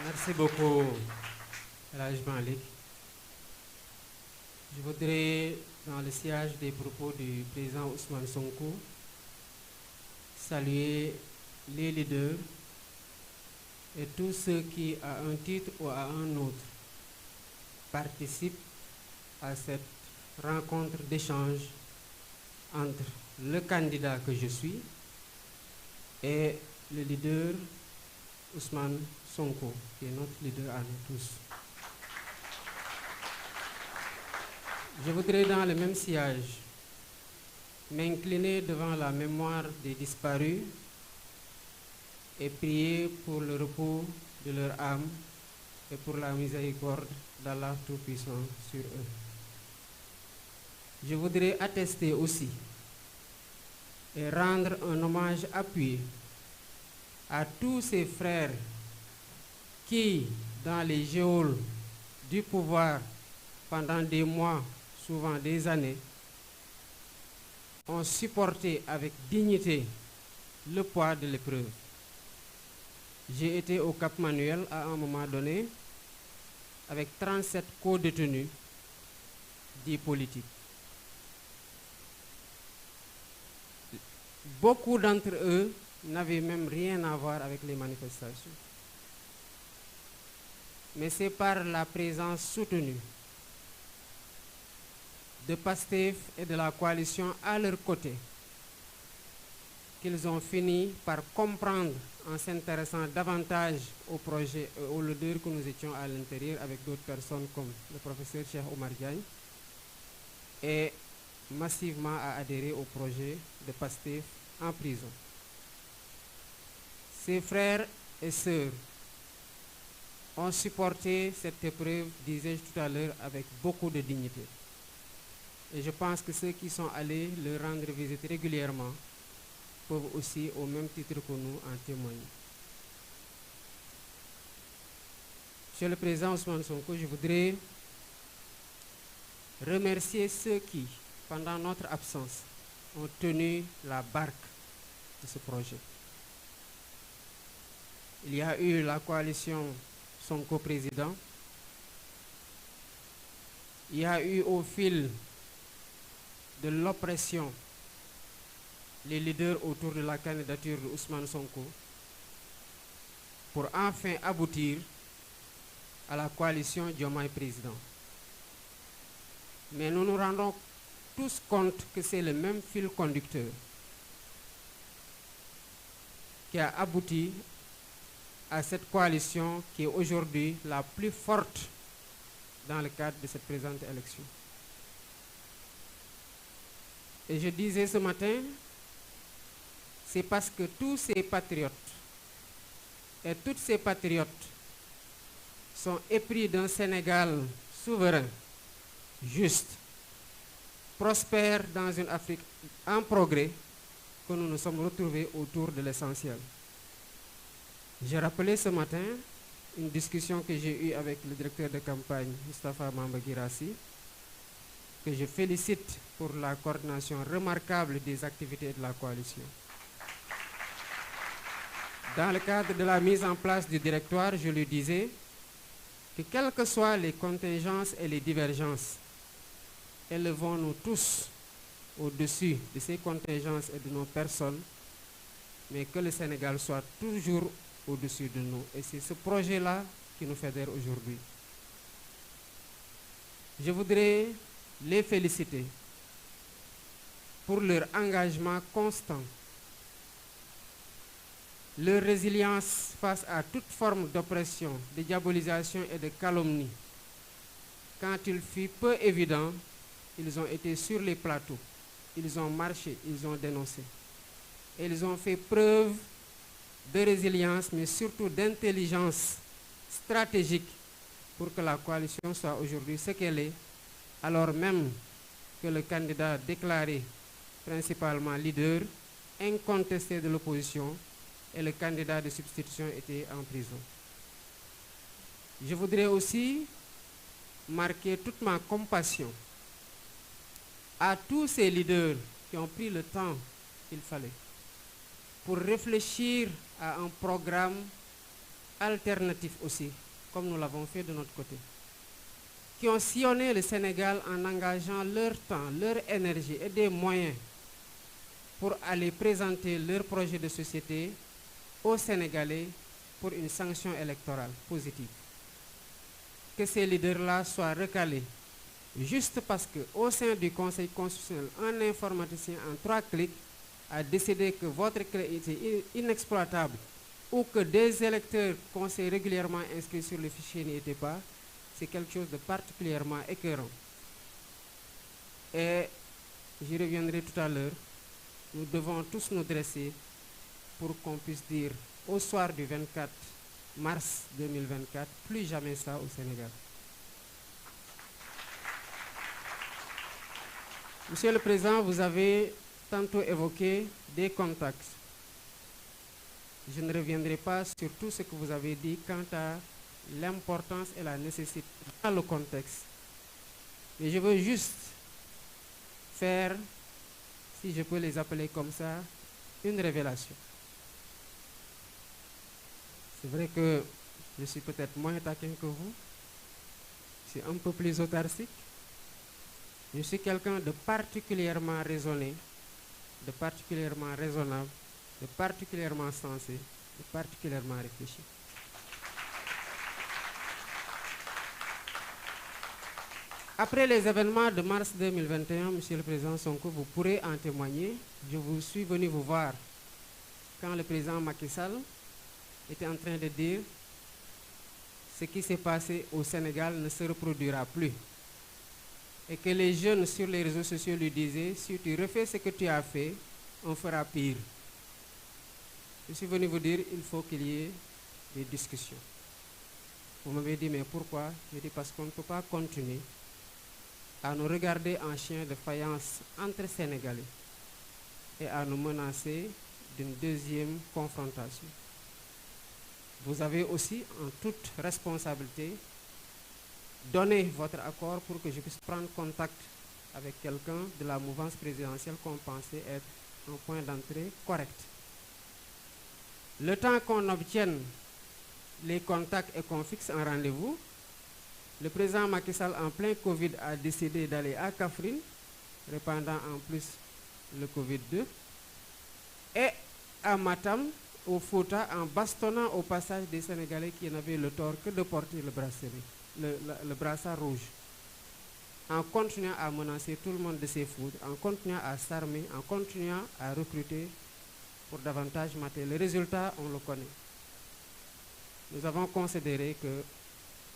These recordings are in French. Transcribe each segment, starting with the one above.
Merci beaucoup, Elhadj Malick. Je voudrais, dans le sillage des propos du président Ousmane Sonko, saluer les leaders et tous ceux qui, à un titre ou à un autre, participent à cette rencontre d'échange entre le candidat que je suis et le leader Ousmane Sonko, qui est notre leader à nous tous. Je voudrais, dans le même sillage, m'incliner devant la mémoire des disparus et prier pour le repos de leur âme et pour la miséricorde d'Allah Tout-Puissant sur eux. Je voudrais attester aussi et rendre un hommage appuyé à tous ces frères qui, dans les geôles du pouvoir pendant des mois, souvent des années, ont supporté avec dignité le poids de l'épreuve. J'ai été au Cap Manuel à un moment donné avec 37 co-détenus dits politiques. Beaucoup d'entre eux n'avaient même rien à voir avec les manifestations. Mais c'est par la présence soutenue de PASTEF et de la coalition à leur côté qu'ils ont fini par comprendre en s'intéressant davantage au projet, au leader que nous étions à l'intérieur avec d'autres personnes comme le professeur Cheikh Omar Diagne, et massivement à adhérer au projet de PASTEF en prison. Ses frères et sœurs ont supporté cette épreuve, disais-je tout à l'heure, avec beaucoup de dignité. Et je pense que ceux qui sont allés leur rendre visite régulièrement peuvent aussi, au même titre que nous, en témoigner. Monsieur le Président Ousmane Sonko, je voudrais remercier ceux qui, pendant notre absence, ont tenu la barque de ce projet. Il y a eu la coalition Sonko Président. Il y a eu au fil de l'oppression les leaders autour de la candidature de Ousmane Sonko pour enfin aboutir à la coalition Diomaye Président. Mais nous nous rendons tous compte que c'est le même fil conducteur qui a abouti à cette coalition qui est aujourd'hui la plus forte dans le cadre de cette présente élection. Et je disais ce matin, c'est parce que tous ces patriotes et toutes ces patriotes sont épris d'un Sénégal souverain, juste, prospère dans une Afrique en progrès que nous nous sommes retrouvés autour de l'essentiel. J'ai rappelé ce matin une discussion que j'ai eue avec le directeur de campagne, Moustapha Mamba Guirassy, que je félicite pour la coordination remarquable des activités de la coalition. Dans le cadre de la mise en place du directoire, je lui disais que quelles que soient les contingences et les divergences, élevons-nous tous au-dessus de ces contingences et de nos personnes, mais que le Sénégal soit toujours au-dessus de nous. Et c'est ce projet-là qui nous fédère aujourd'hui. Je voudrais les féliciter pour leur engagement constant, leur résilience face à toute forme d'oppression, de diabolisation et de calomnie. Quand il fut peu évident, ils ont été sur les plateaux, ils ont marché, ils ont dénoncé. Et ils ont fait preuve de résilience, mais surtout d'intelligence stratégique pour que la coalition soit aujourd'hui ce qu'elle est, alors même que le candidat déclaré principalement leader, incontesté de l'opposition, et le candidat de substitution était en prison. Je voudrais aussi marquer toute ma compassion à tous ces leaders qui ont pris le temps qu'il fallait pour réfléchir à un programme alternatifs aussi, comme nous l'avons fait de notre côté, qui ont sillonné le Sénégal en engageant leur temps, leur énergie et des moyens pour aller présenter leur projet de société aux Sénégalais pour une sanction électorale positive. Que ces leaders-là soient recalés juste parce qu'au sein du Conseil constitutionnel, un informaticien en 3 clics a décidé que votre clé était inexploitable ou que des électeurs qu'on s'est régulièrement inscrits sur le fichier n'y étaient pas, c'est quelque chose de particulièrement écœurant. Et j'y reviendrai tout à l'heure, nous devons tous nous dresser pour qu'on puisse dire au soir du 24 mars 2024, plus jamais ça au Sénégal. Monsieur le Président, vous avez tantôt évoqué des contacts. Je ne reviendrai pas sur tout ce que vous avez dit quant à l'importance et la nécessité dans le contexte. Mais je veux juste faire, si je peux les appeler comme ça, une révélation. C'est vrai que je suis peut-être moins taquin que vous, je suis un peu plus autarcique. Je suis quelqu'un de particulièrement raisonné, de particulièrement raisonnable, de particulièrement sensé, de particulièrement réfléchi. Après les événements de mars 2021, Monsieur le Président Sonko, vous pourrez en témoigner. Je vous suis venu vous voir quand le président Macky Sall était en train de dire ce qui s'est passé au Sénégal ne se reproduira plus. Et que les jeunes sur les réseaux sociaux lui disaient, si tu refais ce que tu as fait, on fera pire. Je suis venu vous dire, il faut qu'il y ait des discussions. Vous m'avez dit, mais pourquoi? Je dis, parce qu'on ne peut pas continuer à nous regarder en chien de faïence entre Sénégalais et à nous menacer d'une deuxième confrontation. Vous avez aussi, en toute responsabilité, donné votre accord pour que je puisse prendre contact avec quelqu'un de la mouvance présidentielle qu'on pensait être un point d'entrée correct. Le temps qu'on obtienne les contacts et qu'on fixe un rendez-vous, le président Macky Sall, en plein Covid, a décidé d'aller à Kaffrine, répandant en plus le Covid-2, et à Matam, au Fouta, en bastonnant au passage des Sénégalais qui n'avaient le tort que de porter le brassard rouge, en continuant à menacer tout le monde de ses foudres, en continuant à s'armer, en continuant à recruter pour davantage mater. Le résultat, on le connaît. Nous avons considéré que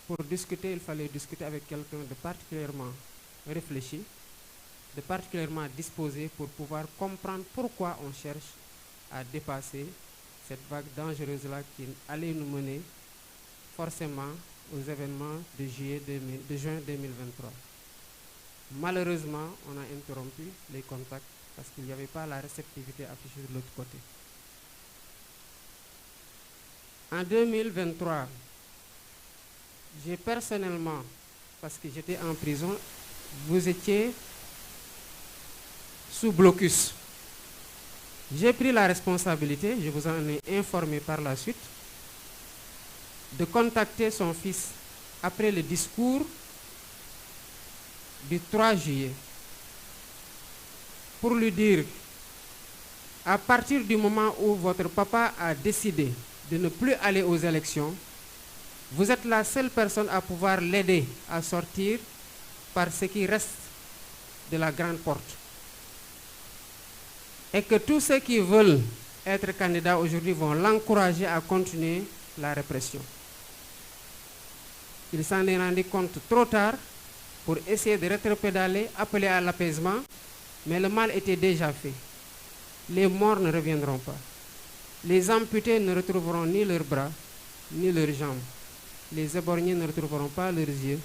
pour discuter, il fallait discuter avec quelqu'un de particulièrement réfléchi, de particulièrement disposé pour pouvoir comprendre pourquoi on cherche à dépasser cette vague dangereuse-là qui allait nous mener forcément aux événements de juin 2023. Malheureusement, on a interrompu les contacts parce qu'il n'y avait pas la réceptivité affichée de l'autre côté. En 2023, j'ai personnellement, parce que j'étais en prison, vous étiez sous blocus. J'ai pris la responsabilité, je vous en ai informé par la suite, de contacter son fils après le discours du 3 juillet pour lui dire, à partir du moment où votre papa a décidé de ne plus aller aux élections, vous êtes la seule personne à pouvoir l'aider à sortir par ce qui reste de la grande porte. Et que tous ceux qui veulent être candidats aujourd'hui vont l'encourager à continuer la répression. Il s'en est rendu compte trop tard pour essayer de rétropédaler, appeler à l'apaisement, mais le mal était déjà fait. Les morts ne reviendront pas. Les amputés ne retrouveront ni leurs bras, ni leurs jambes. Les éborgnés ne retrouveront pas leurs yeux.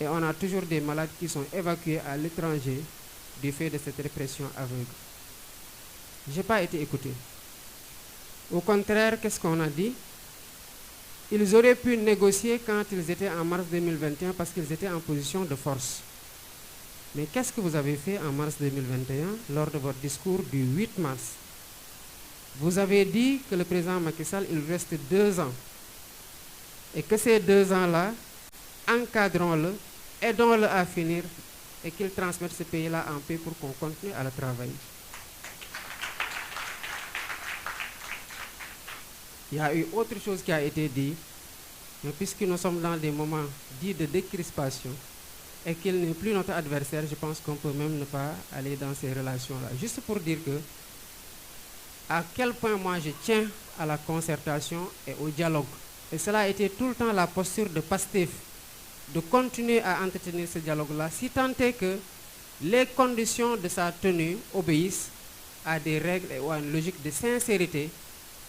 Et on a toujours des malades qui sont évacués à l'étranger du fait de cette répression aveugle. Je n'ai pas été écouté. Au contraire, qu'est-ce qu'on a dit? Ils auraient pu négocier quand ils étaient en mars 2021 parce qu'ils étaient en position de force. Mais qu'est-ce que vous avez fait en mars 2021 lors de votre discours du 8 mars? Vous avez dit que le président Macky Sall, il reste 2 ans Et que ces 2 ans-là, encadrons-le, aidons-le à finir et qu'il transmette ce pays-là en paix pour qu'on continue à le travailler. Il y a eu autre chose qui a été dit, mais puisque nous sommes dans des moments dits de décrispation et qu'il n'est plus notre adversaire, je pense qu'on peut même ne pas aller dans ces relations-là. Juste pour dire que, à quel point moi je tiens à la concertation et au dialogue. Et cela a été tout le temps la posture de Pastef, de continuer à entretenir ce dialogue-là, si tant est que les conditions de sa tenue obéissent à des règles et à une logique de sincérité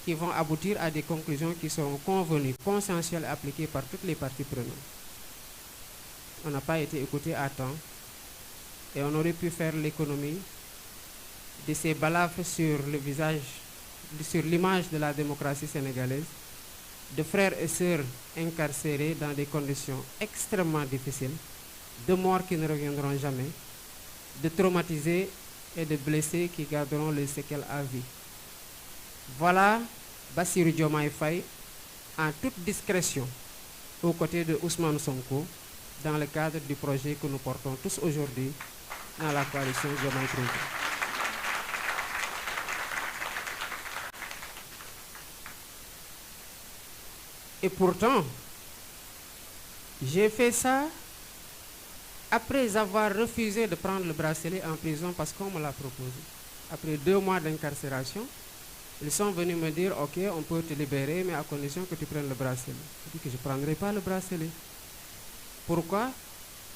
qui vont aboutir à des conclusions qui seront convenues, consensuelles et appliquées par toutes les parties prenantes. On n'a pas été écouté à temps et on aurait pu faire l'économie de ces balafres sur le visage, sur l'image de la démocratie sénégalaise, de frères et sœurs incarcérés dans des conditions extrêmement difficiles, de morts qui ne reviendront jamais, de traumatisés et de blessés qui garderont les séquelles à vie. Voilà Bassirou Diomaye Faye en toute discrétion aux côtés de Ousmane Sonko dans le cadre du projet que nous portons tous aujourd'hui dans la coalition Diomaye Président. Et pourtant, j'ai fait ça après avoir refusé de prendre le bracelet en prison parce qu'on me l'a proposé. Après 2 mois d'incarcération, ils sont venus me dire, ok, on peut te libérer, mais à condition que tu prennes le bracelet. Je dis que je ne prendrai pas le bracelet. Pourquoi?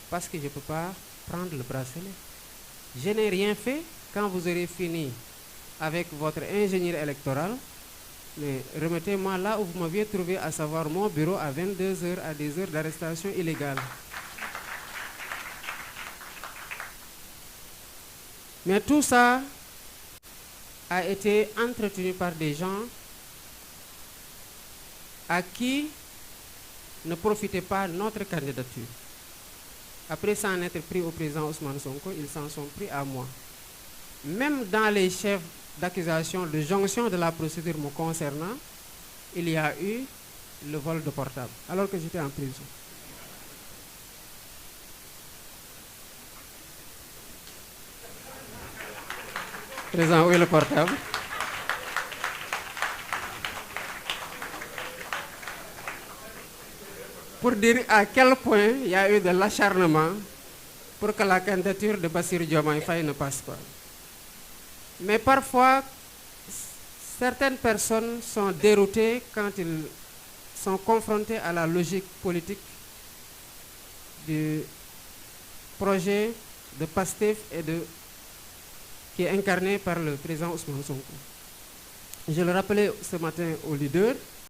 Parce que je ne peux pas prendre le bracelet. Je n'ai rien fait. Quand vous aurez fini avec votre ingénieur électoral, mais remettez-moi là où vous m'aviez trouvé, à savoir mon bureau à 22 heures, à des heures d'arrestation illégale. Mais tout ça a été entretenu par des gens à qui ne profitait pas notre candidature. Après s'en être pris au président Ousmane Sonko, ils s'en sont pris à moi. Même dans les chefs d'accusation de jonction de la procédure me concernant, il y a eu le vol de portable, alors que j'étais en prison. Président, où est le portable? Pour dire à quel point il y a eu de l'acharnement pour que la candidature de Bassirou Diomaye Faye ne passe pas. Mais parfois, certaines personnes sont déroutées quand ils sont confrontés à la logique politique du projet de Pastef et qui est incarné par le président Ousmane Sonko. Je le rappelais ce matin aux leaders,